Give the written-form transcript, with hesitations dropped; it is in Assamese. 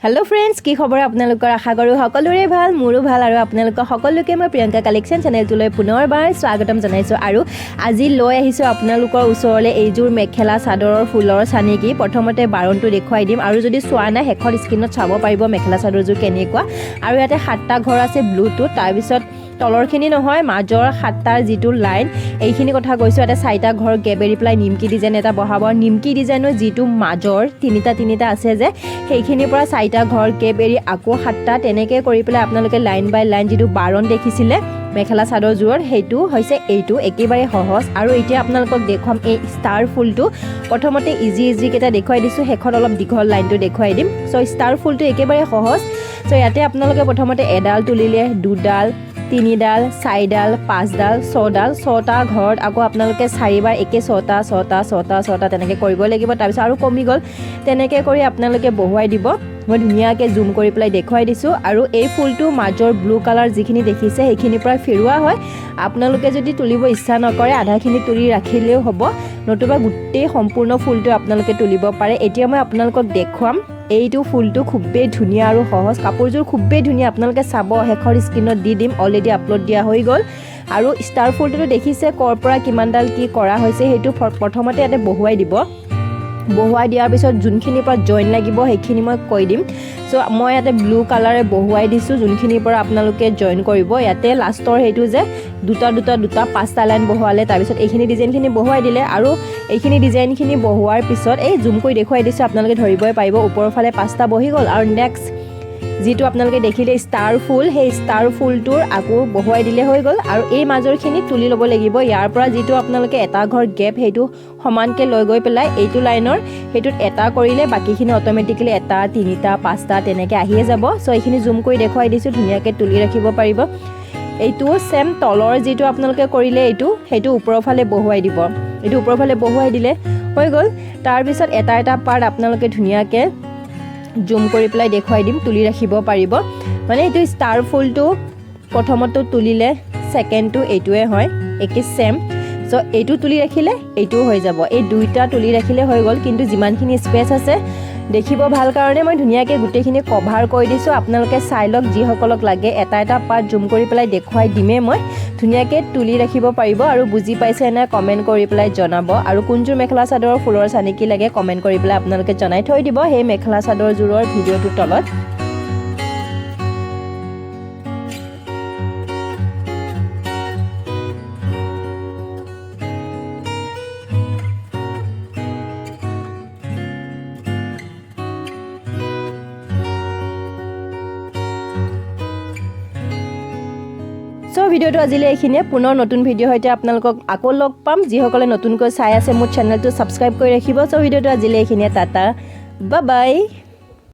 हेलो फ्रेंड्स की खबर आपनालोकर आशा करूँ सकलोरे ভাল मोरो ভাল আৰু আপোনালোকৰ সকলোকে মই প্ৰিয়ংকা কালেকশন চেনেলটোলৈ পুনৰবাৰ স্বাগতম জনাইছো আৰু আজি লৈ আহিছো আপোনালোকৰ ওচৰলে এইজোৰ মেখেলা চাদৰৰ ফুলৰ চানেকি প্ৰথমতে বাৰণটো দেখুৱাই দিম আৰু যদি চোৱা নাই হেকৰ স্ক্ৰিনত চাব পাৰিব মেখেলা চাদৰজোৰ কেনেকুৱা আৰু ইয়াতে 7টা ঘৰ আছে ব্লুটুথ তাৰ পিছত তলৰখিনি নহয় মাজৰ 7টাৰ যিটো লাইন এইখিনি কথা কৈছো এটা 4টা ঘৰ গেবেৰি প্লাই নিমকি ডিজাইন এটা বহাব নিমকি ডিজাইনৰ যিটো মাজৰ তিনিটা আছে যে সেইখিনিৰ পৰা 4টা ঘৰ গেবেৰি আকৌ 7টা তেনেকৈ কৰি পেলাই আপোনালোকে লাইন বাই লাইন যিটো বাৰণ দেখিছিলে মেখেলা চাদৰজোৰৰ সেইটো হৈছে এইটো একেবাৰে সহজ আৰু এতিয়া আপোনালোকক দেখুৱাম এই ষ্টাৰ ফুলটো প্ৰথমতে ইজি কেটা দেখুৱাই দিছো হেখন অলপ দীঘল লাইনটো দেখুৱাই দিম সো ষ্টাৰ ফুলটো একেবাৰে সহজ সো ইয়াতে আপোনালোকে প্ৰথমতে এডাল তুলিলে দুডাল 3 ডাল 4 ডাল 5 ডাল 6 ডাল 6টা ঘৰত আকৌ আপোনালোকে 4বাৰ একে 6টা তেনেকৈ কৰিব লাগিব তাৰ পিছত আৰু কমি গল তেনেকৈ কৰি আপোনালোকে বহুৱাই দিব মই ধুনিয়াকে জুম কৰি প্লাই দেখুৱাই দিছো আৰু এই ফুলটো মাজৰ ব্লু কালাৰ যিখিনি দেখিছে সেইখিনি প্ৰায় ফেৰুৱা হয় আপোনালোকে যদি তুলিব ইচ্ছা নকৰে আধাখিনি তুলি ৰাখিলেও হ'ব নতুবা গুটেই সম্পূৰ্ণ ফুলটো আপোনালোকে তুলিব পাৰে এতিয়া মই আপোনালোকক দেখুৱাম এইটো ফুলটো খুবেই ধুনিয়া আৰু সহজ কাপোৰজোৰ খুবেই ধুনিয়া আপোনালোকে চাব হেকৰ স্ক্ৰিনত দি দিম অলৰেডি আপলোড দিয়া হৈ গল আৰু ষ্টাৰ ফুলটো দেখিছে কৰ পৰা কিমানডাল কি কৰা হৈছে হেতু প্ৰথমতে ইয়াতে বহুৱাই দিব বহুৱাই দিয়াৰ পিছত যোনখিনিৰ পৰা জইন লাগিব সেইখিনি মই কৈ দিম সো মই ইয়াতে ব্লু কালাৰে বহুৱাই দিছো যোনখিনিৰ পৰা আপোনালোকে জইন কৰিব ইয়াতে লাষ্টৰ হেতু যে দুটা 5টা লাইন বহুৱালে তাৰ পিছত এইখিনি ডিজাইনখিনি বহুৱাই দিলে আৰু এইখিনি ডিজাইনখিনি বহুৱাৰ পিছত এই জুম কৰি দেখুৱাই দিছো আপোনালোকে ধৰিবই পাৰিব ওপৰৰ ফালে 5টা বহি গল আৰু নেক্সট যিটো আপোনালোকে দেখিলে ষ্টাৰ ফুল সেই ষ্টাৰ ফুলটোৰ আকৌ বহুৱাই দিলে হৈ গল আৰু এই মাজৰখিনি তুলি ল'ব লাগিব ইয়াৰ পৰা যিটো আপোনালোকে এটা ঘৰ গেপ হেতু সমানকে লৈ গৈ পেলাই এইটো লাইনৰ হেতুত এটা কৰিলে বাকিখিনি অটোমেটিক্যালি এটা 3টা 5টা তেনেকৈ আহিয়ে যাব সো এইখিনি জুম কৰি দেখুৱাই দিছো ধুনিয়াকে তুলি ৰাখিব পাৰিব এইটো সেম তলৰ যিটো আপোনালোকে কৰিলে এইটো হেতু ওপৰৰ ফালে বহুৱাই দিব এইটো ওপৰৰ ফালে বহুৱাই দিলে হৈ গল তাৰ পিছত এটা পাৰ্ট আপোনালোকে ধুনিয়াকে জুম কৰি প্লাই দেখুৱাই দিম তুলি ৰাখিব পাৰিব মানে এইটো ষ্টাৰ ফুলটো প্ৰথমটো তুলিলে সেকেন্ডটো এইটোৱে হয় একে সেম সো এইটো তুলি ৰাখিলে এইটো হৈ যাব এই দুইটা তুলি ৰাখিলে হৈ গল কিন্তু যিমানখিনি স্পেস আছে দেখিব ভাল কাৰণে মই ধুনিয়াকে গুটেখিনি কভাৰ কৰি দিছো আপোনালোকে চাই লওক যি সকলক লাগে এটা পাৰ্ট জুম কৰি পেলাই দেখুৱাই দিমে মই ধুনিয়াকে তুলি ৰাখিব পাৰিব আৰু বুজি পাইছে না কমেন্ট কৰি পেলাই জনাব আৰু কোনজোৰ মেখেলা চাদৰৰ ফুলৰ চানেকি লাগে কমেন্ট কৰি পেলাই আপোনালোকে জনাই থৈ দিব সেই মেখেলা চাদৰ জোৰৰ ভিডিওটোৰ তলত সো ভিডিওটো আজিলে এইখিনিয়ে পুনৰ নতুন ভিডিও হইতে আপোনালোকক আকৌ লগ পাম যি সকলে নতুনকৈ চাই আছে মোৰ চেনেলটো সাবস্ক্ৰাইব কৰি ৰাখিব সো ভিডিওটো আজিলে এইখিনিয়ে টাটা বাই বাই